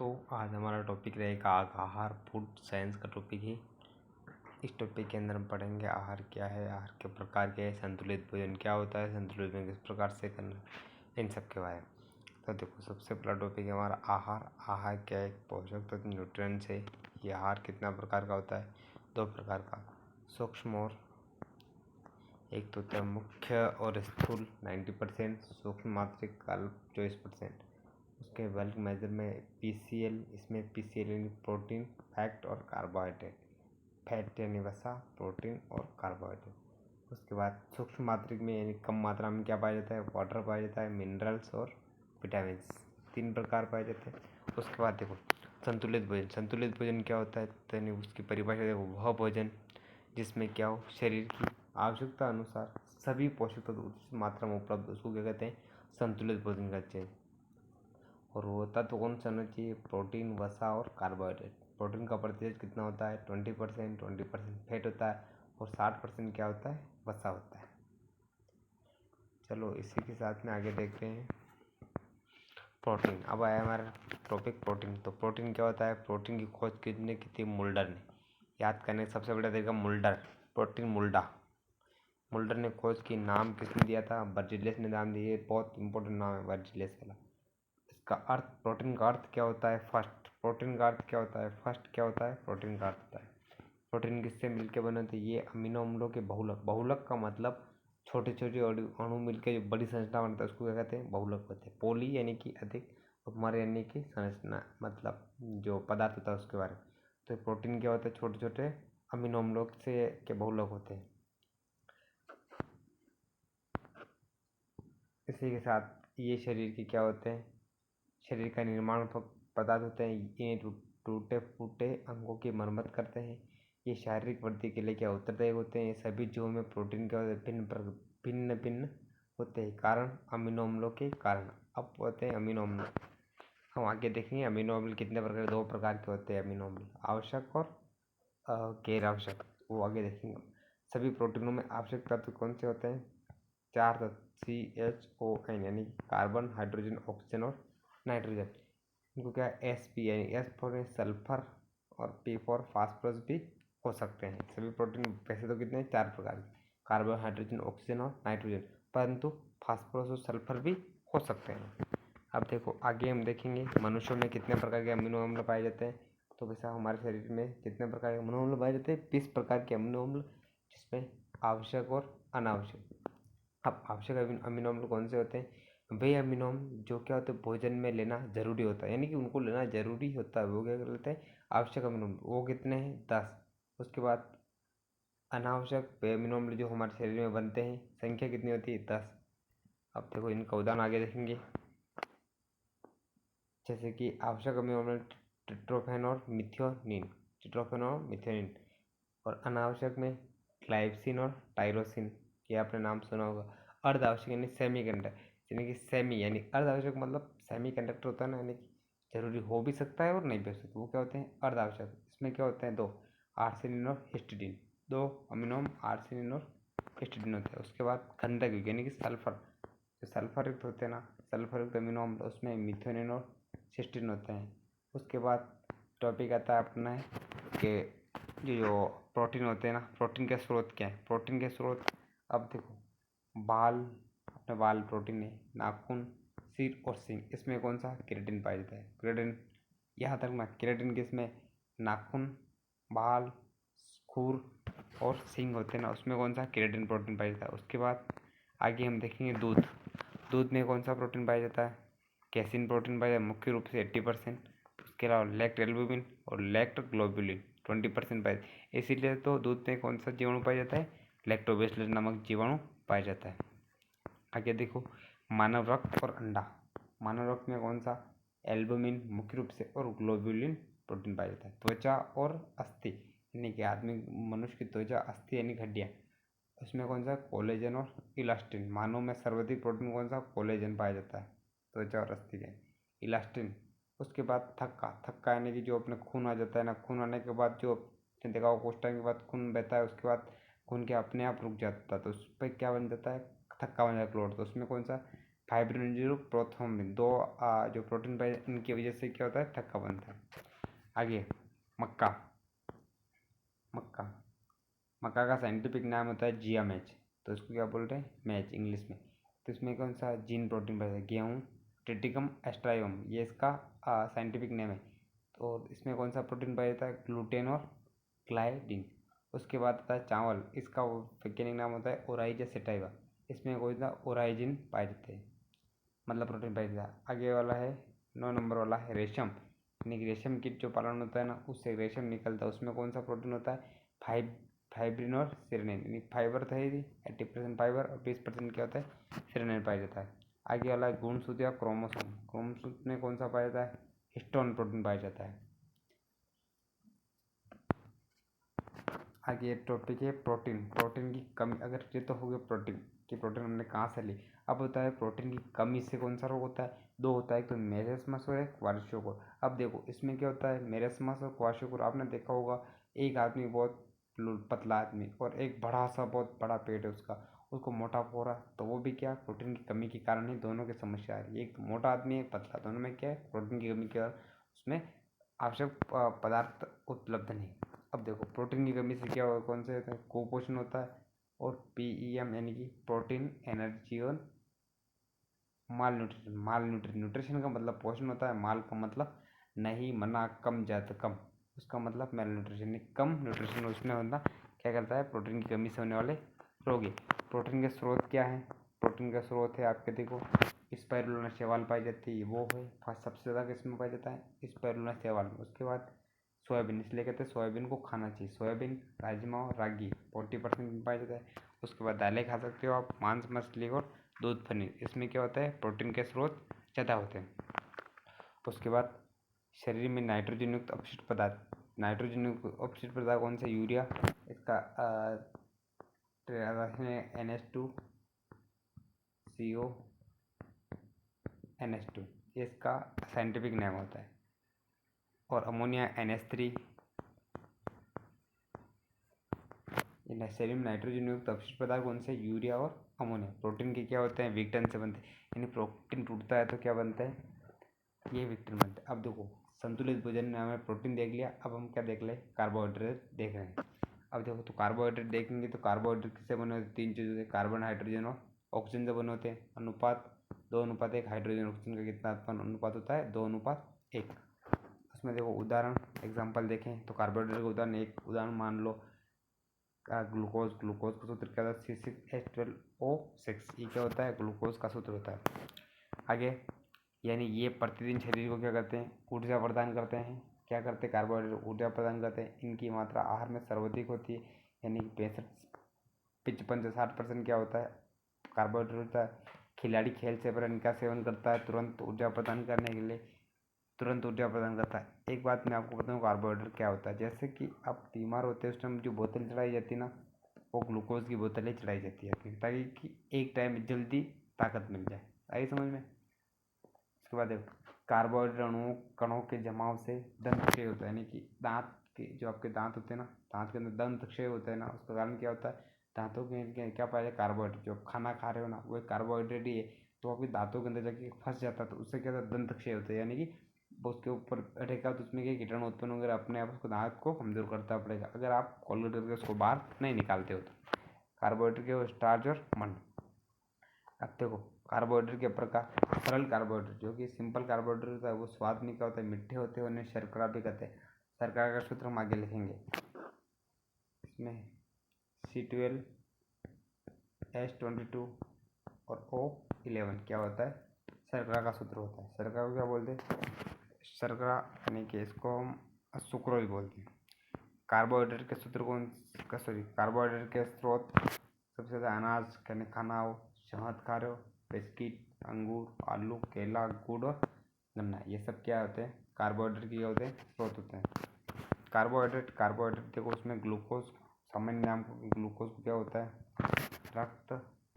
तो आज हमारा टॉपिक रहेगा आहार। फूड साइंस का टॉपिक है। इस टॉपिक के अंदर हम पढ़ेंगे आहार क्या है, आहार के प्रकार क्या है, संतुलित भोजन क्या होता है, संतुलित भोजन किस प्रकार से करना, इन सब के बारे में। तो देखो, सबसे पहला टॉपिक है हमारा आहार। आहार क्या है? पोषक तत्व, न्यूट्रिएंट्स है। ये आहार कितना प्रकार का होता है? 2 प्रकार का, सूक्ष्म और एक तो होता है मुख्य और स्थूल 90%, सूक्ष्म मात्रिक 24%। उसके बल्क मेजर में PCL, इसमें PCL यानी प्रोटीन, फैट और कार्बोहाइड्रेट। फैट यानी वसा, प्रोटीन और कार्बोहाइड्रेट। उसके बाद सूक्ष्म मात्रिक में यानी कम मात्रा में क्या पाया जाता है? वाटर पाया जाता है, मिनरल्स और विटामिन। 3 प्रकार पाए जाते हैं। उसके बाद देखो संतुलित भोजन। संतुलित भोजन क्या होता है? तो यानी उसकी परिभाषा देखो, वह भोजन जिसमें क्या हो, शरीर की आवश्यकता अनुसार सभी पोषक तत्व उचित मात्रा में उपलब्ध, उसको क्या कहते हैं? संतुलित भोजन कहते हैं। और वो तत्व कौन सा होना चाहिए? प्रोटीन, वसा और कार्बोहाइड्रेट। प्रोटीन का प्रतिशत कितना होता है? 20% फैट होता है और 60% क्या होता है? वसा होता है। चलो इसी के साथ में आगे देखते हैं प्रोटीन। अब आया हमारा टॉपिक प्रोटीन। तो प्रोटीन क्या होता है? प्रोटीन की खोज किसने की थी? मुल्डर ने। याद करने का सबसे बड़ा तरीका मुल्डर, प्रोटीन मुल्डर ने खोज की। नाम किसने दिया था? बर्जिलेस ने नाम दिए। बहुत इंपॉर्टेंट नाम है बर्जिलेस वाला। इसका अर्थ, प्रोटीन का अर्थ क्या होता है? फर्स्ट। प्रोटीन का अर्थ क्या होता है? फर्स्ट क्या होता है? प्रोटीन का अर्थ होता है प्रोटीन किससे मिलकर बने थे? ये अमीनो अम्लों के बहुलक। बहुलक का मतलब छोटे छोटे अणु मिलकर जो बड़ी संरचना बनता है उसको क्या कहते हैं? बहुलक कहते हैं। पोली यानी कि अधिक, और मर यानी कि संरचना, मतलब जो पदार्थ होता है उसके बारे में। तो प्रोटीन क्या होता है? छोटे छोटे अमीनो अम्लों से के बहुलक होते हैं। इसी के साथ ये शरीर के क्या होते हैं? शरीर का निर्माण पदार्थ होते हैं। ये टूटे फूटे अंगों की मरम्मत करते हैं। ये शारीरिक वृद्धि के लिए क्या उत्तरदायी होते हैं? ये सभी जीवों में प्रोटीन क्या होते हैं? भिन्न भिन्न होते हैं। कारण अमीनो अम्लों के कारण। अब होते हैं अमीनो अम्ल। हम आगे देखेंगे अमीनो अम्ल कितने प्रकार, 2 प्रकार के होते हैं अमीनो अम्ल, आवश्यक और गैर आवश्यक। वो आगे देखेंगे। सभी प्रोटीनों में आवश्यक तत्व कौन से होते हैं? 4 तत्व, CHON यानी कार्बन, हाइड्रोजन, ऑक्सीजन और नाइट्रोजन। इनको क्या SP यानी S फॉर सल्फर और P फॉर फास्फोरस भी हो सकते हैं। सभी प्रोटीन वैसे तो कितने? 4 प्रकार के, कार्बन, हाइड्रोजन, ऑक्सीजन और नाइट्रोजन, परंतु फास्फोरस और सल्फर भी हो सकते हैं। अब देखो आगे हम देखेंगे मनुष्यों में कितने प्रकार के अमीनो अम्ल पाए जाते हैं। तो वैसा हमारे शरीर में कितने प्रकार के अमीनो अम्ल पाए जाते हैं? 20 प्रकार के अमीनो अम्ल, जिसमें आवश्यक और अनावश्यक। अब आवश्यक अमीनो अम्ल कौन से होते हैं? वे अमीनो अम्ल जो क्या होते हैं? भोजन में लेना जरूरी होता है, यानी कि उनको लेना जरूरी होता है, वो क्या कर लेते हैं? आवश्यक अमीनो अम्ल। वो कितने हैं? 10। उसके बाद अनावश्यक वे अमीनो अम्ल जो हमारे शरीर में बनते हैं, संख्या कितनी होती है? 10। अब देखो इनका उदाहरण आगे देखेंगे, जैसे कि आवश्यक अमीनो अम्ल ट्रिप्टोफैन और मिथ्योनिन। और अनावश्यक में ग्लाइसिन और टायरोसिन, ये आपने नाम सुना होगा। अर्ध आवश्यक यानी सेमी कंडक्टर, यानी कि सेमी यानी अर्ध आवश्यक मतलब सेमी कंडक्टर होता है ना, यानी कि जरूरी हो भी सकता है और नहीं भी हो सकता, वो क्या होते हैं? अर्ध आवश्यक। इसमें क्या होते हैं? 2, आर्सेनिन और हिस्टिडीन। 2 अमीनो अम्ल आर्सेनिन और हिस्टिडीन होते हैं। उसके बाद गंधक युक्त यानी कि सल्फर, जो सल्फर युक्त होते हैं ना, सल्फर युक्त अमीनो अम्ल, उसमें मिथ्योनिन और सिस्टीन होते हैं। उसके बाद टॉपिक आता है अपना कि जो प्रोटीन होते हैं ना, प्रोटीन के स्रोत क्या है? प्रोटीन के स्रोत, अब देखो बाल, अपने बाल प्रोटीन है। नाखून, सिर और सींग, इसमें कौन सा? केराटिन पाया जाता है। केराटिन यहाँ तक ना, केराटिन किसमें? नाखून, बाल, खुर और सींग होते हैं ना, उसमें कौन सा? केराटिन प्रोटीन पाया जाता है। उसके बाद आगे हम देखेंगे दूध। दूध में कौन सा प्रोटीन पाया जाता है? कैसिन प्रोटीन पाया जाता है, मुख्य रूप से 80%। उसके अलावा लैक्ट एल्बुमिन और लैक्ट ग्लोबुलिन 20% पाया जाता है। इसीलिए तो दूध में कौन सा जीवाणु पाया जाता है? लैक्टोबैसिलस नामक जीवाणु पाया जाता है। आगे देखो मानव रक्त और अंडा। मानव रक्त में कौन सा? एल्बुमिन मुख्य रूप से और ग्लोबुलिन प्रोटीन पाया जाता है। त्वचा और अस्थि, यानी कि आदमी, मनुष्य की त्वचा, अस्थि यानी हड्डियाँ, उसमें कौन सा? कोलेजन और इलास्टिन। मानव में सर्वाधिक प्रोटीन कौन सा? कोलेजन पाया जाता है त्वचा और अस्थि के। इलास्टिन। उसके बाद थक्का यानी कि जो अपने खून आ जाता है ना, खून आने के बाद जो देखा हो कुछ टाइम के बाद खून बहता है, उसके बाद खून के अपने आप रुक जाता है, तो उस पर क्या बन जाता है? थक्का बन जाता है, क्लोट। तो उसमें कौन सा? फाइब्रिनोजन, प्रोथ्रोम्बिन, दो जो प्रोटीन पाए इनकी वजह से क्या होता है, थक्का बनता है। आगे मक्का। मक्का मक्का का साइंटिफिक नाम होता है जिया मैच, तो इसको क्या बोल रहे हैं, मैच इंग्लिश में। तो इसमें कौन सा जीन प्रोटीन पाया जाता है, गेहूँ, ट्रिटिकम एस्ट्राइयम, ये इसका साइंटिफिक नेम है। तो इसमें कौन सा प्रोटीन पाया जाता है, ग्लूटेन और ग्लाइडिन। उसके बाद आता है चावल, इसका वैज्ञानिक नाम होता है ओराइजा सेटाइवा, इसमें कोई सा ओराइजिन पाए जाते हैं, मतलब प्रोटीन पाया जाता है। आगे वाला है 9 नंबर वाला है रेशम, यानी कि रेशम कीट जो पालन होता है ना, उससे रेशम निकलता है, उसमें कौन सा प्रोटीन होता है, फाइब्रिन और सेरेनिन, यानी फाइबर था ये 80% फाइबर और 20% क्या होता है, सेरेनिन पाया जाता है। आगे वाला है गुणसूत्र या क्रोमोसोम, क्रोमोसोम में कौन सा पाया जाता है, हिस्टोन प्रोटीन पाया जाता है। आगे ये टॉपिक है प्रोटीन, प्रोटीन की कमी। अगर ये तो हो गया प्रोटीन कि प्रोटीन हमने कहाँ से ली। अब होता है प्रोटीन की कमी से कौन सा रोग होता है, दो होता है, एक तो मेरेस्मस और एक क्वारशियोकोर। अब देखो इसमें क्या होता है, मेरेस्मस और क्वारशियोकोर आपने देखा होगा, एक आदमी बहुत पतला आदमी और एक बड़ा सा बहुत बड़ा पेट है उसका, उसको मोटापा हो रहा, तो वो भी क्या प्रोटीन की कमी के कारण ही दोनों की समस्या आ रही है। एक तो मोटा आदमी एक पतला, दोनों में क्या है, प्रोटीन की कमी के कारण उसमें आवश्यक पदार्थ उपलब्ध नहीं। अब देखो प्रोटीन की कमी से क्या होगा, कौन से होता है, कुपोषण होता है, और PEM यानी कि प्रोटीन एनर्जी और माल न्यूट्रिशन। माल न्यूट्रिशन का मतलब पोषण होता है, माल का मतलब नहीं, मना, कम, ज़्यादा, कम, उसका मतलब मेल न्यूट्रिशन, कम न्यूट्रिशन उसमें होना क्या करता है, प्रोटीन की कमी से होने वाले रोग। प्रोटीन के स्रोत क्या हैं, प्रोटीन का स्रोत है आपके देखो, स्पाइरुलिना शैवाल पाई जाती है, वो है फर्स्ट, सबसे ज़्यादा किसमें पाया जाता है, स्पाइरुलिना शैवाल में। उसके बाद सोयाबीन, इसलिए कहते हैं सोयाबीन को खाना चाहिए, सोयाबीन, राजमा और रागी 40% में पाया जाता है। उसके बाद दालें खा सकते हो आप, मांस, मछली और दूध, पनीर, इसमें क्या होता है, प्रोटीन के स्रोत ज़्यादा होते हैं। उसके बाद शरीर में नाइट्रोजन युक्त अपशिष्ट पदार्थ, नाइट्रोजन युक्त अपशिष्ट पदार्थ कौन सा, यूरिया, इसका NH2 CO NH2, ये इसका साइंटिफिक नेम होता है। और अमोनिया NH3, शरीर में नाइट्रोजन युक्त अपशिष्ट पदार्थ कौन से, यूरिया और अमोनिया। प्रोटीन के क्या होते हैं, विघटन से बनते हैं, यानी प्रोटीन टूटता है तो क्या बनता है, ये विघटन बनता है। अब देखो संतुलित भोजन में हमें प्रोटीन देख लिया, अब हम क्या देख ले, कार्बोहाइड्रेट देख रहे हैं। अब देखो तो कार्बोहाइड्रेट देखेंगे तो कार्बोहाइड्रेट किससे बने होते हैं, तीन चीज़ों से, कार्बन, हाइड्रोजन और ऑक्सीजन से बने होते हैं। अनुपात 2:1, हाइड्रोजन ऑक्सीजन का कितना अनुपात होता है, 2:1। उसमें देखो उदाहरण एग्जाम्पल देखें तो कार्बोहाइड्रेट का उदाहरण, एक उदाहरण मान लो ग्लूकोज, ग्लूकोज का सूत्र क्या होता है, C6H12O6, ये क्या होता है, ग्लूकोज का सूत्र होता है। आगे यानी ये प्रतिदिन शरीर को क्या करते हैं, ऊर्जा प्रदान करते हैं। क्या करते हैं, कार्बोहाइड्रेट ऊर्जा प्रदान करते हैं। इनकी मात्रा आहार में सर्वाधिक होती है, यानी कि 55 से 60% क्या होता है, कार्बोहाइड्रेट होता है। खिलाड़ी खेल से पहले इनका सेवन करता है तुरंत ऊर्जा प्रदान करने के लिए, तुरंत ऊर्जा प्रदान करता है। एक बात मैं आपको बताऊँ कार्बोहाइड्रेट क्या होता है, जैसे कि आप बीमार होते हैं उस टाइम जो बोतल चढ़ाई जाती है ना, वो ग्लूकोज की बोतलें चढ़ाई जाती है ताकि कि एक टाइम में जल्दी ताकत मिल जाए। आई समझ में। उसके बाद देखो कार्बोहाइड्रेट अणुओं कणों के जमाव से दंत क्षय होता है, यानी कि दांत के जो आपके दांत होते हैं ना, दांत के अंदर दंत क्षय होता है ना, उसका कारण क्या होता है, दांतों के क्या पाया जाए, कार्बोहाइड्रेट। जो खाना खा रहे हो ना वो एक कार्बोहाइड्रेट ही है, तो आपके दांतों के अंदर जाके फंस जाता है, तो उससे क्या होता है, दंत क्षय होता है, यानी कि वो उसके ऊपर बैठेगा तो उसमें क्या कीटाणु उत्पन्न होकर अपने आप उसको दांत को कमजोर करता पड़ेगा, अगर आप कोलगेट करके उसको बाहर नहीं निकालते हो तो। कार्बोहाइड्रेट के स्टार्च और मंड। अब देखो कार्बोहाइड्रेट के प्रकार, सरल कार्बोहाइड्रेट जो कि सिंपल कार्बोहाइड्रेट होता है वो स्वाद नहीं का होता है, मीठे होते हैं, उन्हें शर्करा भी कहते हैं। शर्करा का सूत्र हम आगे लिखेंगे। इसमें C12H22 और O11 क्या होता है, शर्करा का सूत्र होता है। शर्करा को क्या बोलते हैं, शर्करा, यानी कि इसको हम सुक्रोज बोलते हैं। कार्बोहाइड्रेट के सूत्र कौन का, सॉरी, कार्बोहाइड्रेट के स्रोत सबसे ज़्यादा अनाज, यानी खाना हो, शहद खा रहे हो, बिस्किट, अंगूर, आलू, केला, गुड़ और गन्ना, ये सब क्या होते हैं, कार्बोहाइड्रेट के होते हैं, स्रोत होते हैं। कार्बोहाइड्रेट देखो उसमें ग्लूकोज, सामान्य नाम ग्लूकोज क्या होता है, रक्त,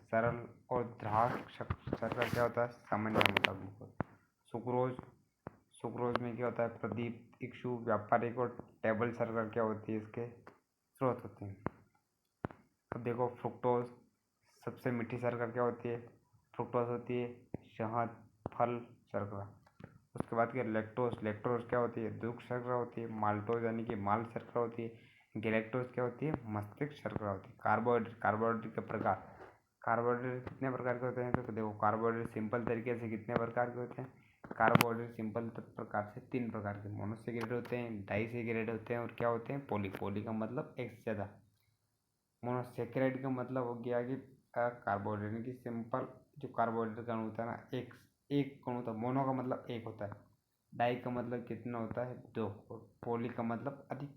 सरल और द्रावक शर्करा क्या होता है, सामान्य नाम होता है ग्लूकोज। सुक्रोज, सुक्रोज में क्या होता है, प्रदीप, इक्षु, व्यापारिक और टेबल शर्करा क्या होती है, इसके स्रोत होते हैं। अब देखो फ्रुक्टोज, सबसे मीठी शर्करा क्या होती है, फ्रुक्टोज होती है शहद, फल, शर्करा। उसके बाद क्या लैक्टोज, लैक्टोज क्या होती है दुग्ध शर्करा होती है। माल्टोज यानी कि माल शर्करा होती है। गैलेक्टोज क्या होती है मस्तिष्क शर्करा होती है। कार्बोहाइड्रेट, कार्बोहाइड्रेट के प्रकार, कार्बोहाइड्रेट कितने प्रकार के होते हैं तो देखो कार्बोहाइड्रेट सिंपल तरीके से कितने प्रकार के होते हैं। कार्बोहाइड्रेट सिंपल प्रकार से 3 प्रकार के मोनोसेकेराइड होते हैं, डाइसेकेराइड होते हैं और क्या होते हैं पॉली। पॉली का मतलब एक से ज़्यादा। मोनोसेकेराइड का मतलब हो गया कि कार्बोहाइड्रेट यानी कि सिंपल जो कार्बोहाइड्रेट का अणु होता है ना एक एक कण होता है। मोनो का मतलब एक होता है, डाई का मतलब कितना होता है 2 और पॉली का मतलब अधिक।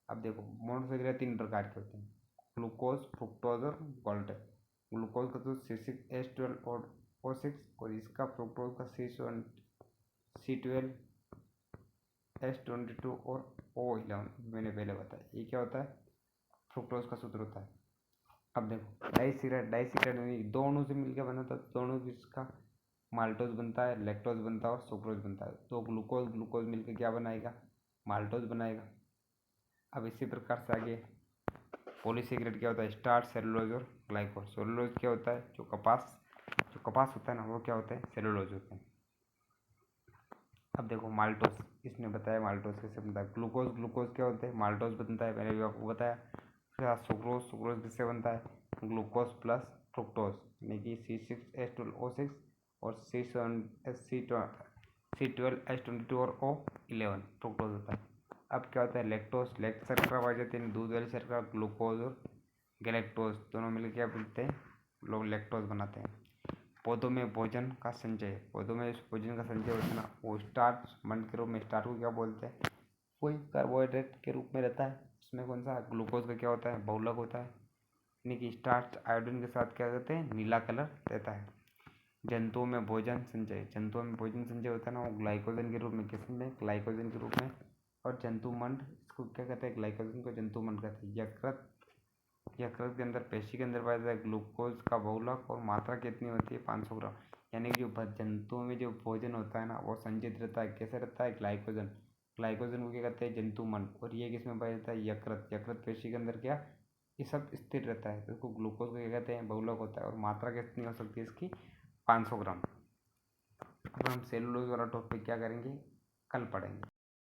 अब देखो मोनोसेकेराइड 3 प्रकार के होते हैं ग्लूकोज, फ्रुक्टोज और गॉल्टेज। ग्लूकोज का तो C6H12 और O6 और इसका फ्रुक्टोज का C12H22 और O11 मैंने पहले बताया। ये क्या होता है फ्रुक्टोज का सूत्र होता है। अब देखो डाइसिक्रेट यानी दो अणु से मिलकर बना था, दोनों जिसका माल्टोज बनता है, लैक्टोज बनता है और सुक्रोज बनता है। तो ग्लूकोज मिलकर क्या बनाएगा माल्टोज बनाएगा। अब इसी प्रकार से आगे पॉलीसेकेराइड क्या होता है स्टार्च, सेलुलोज और ग्लाइकोज। सेलुलोज क्या होता है जो कपास होता है ना वो क्या होता है सेलुलोज होता है। अब देखो माल्टोज, इसने बताया माल्टोज कैसे बनता है। ग्लूकोज क्या होता है माल्टोज बनता है, मैंने भी आपको बताया। फिर सुक्रोज किससे बनता है ग्लूकोज प्लस फ्रुक्टोज यानी कि C6H12O6 और C12H22 और O11 फ्रुक्टोज होता है। अब क्या होता है लैक्टोज, शर्करा पाई जाती है दूध वाली शर्करा। ग्लूकोज और गैलेक्टोज दोनों मिलकर क्या बनते हैं लोग लैक्टोज बनाते हैं। पौधों में भोजन का संचय, पौधों में भोजन का संचय होता है ना वो स्टार्च मंड के रूप में, स्टार्च को क्या बोलते हैं कोई कार्बोहाइड्रेट के रूप में रहता है। उसमें कौन सा ग्लूकोज का क्या होता है बहुलक होता है यानी कि स्टार्च आयोडीन के साथ क्या करते हैं नीला कलर रहता है। जंतुओं में भोजन संचय, जंतुओं में भोजन संचय होता है ना वो ग्लाइकोजन के रूप में, किसमें ग्लाइकोजन के रूप में। और जंतुमंड इसको क्या कहते हैं ग्लाइकोजन को जंतुमंड कहते हैं। यकृत के अंदर पेशी के अंदर पाया जाता है ग्लूकोज का बहुलक और मात्रा कितनी होती है 500 ग्राम। यानी कि जो जंतुओं में जो भोजन होता है ना वो संचित रहता है, कैसे रहता है ग्लाइकोजन को क्या कहते हैं जंतुमंड। और ये किसमें पाया जाता है यकृत पेशी के अंदर क्या ये सब स्थिर रहता है। तो इसको ग्लूकोज को क्या कहते हैं बहुलक होता है और मात्रा कितनी हो सकती है इसकी 500 ग्राम। अब हम सेलुलोज वाला टॉपिक क्या करेंगे कल पढ़ेंगे।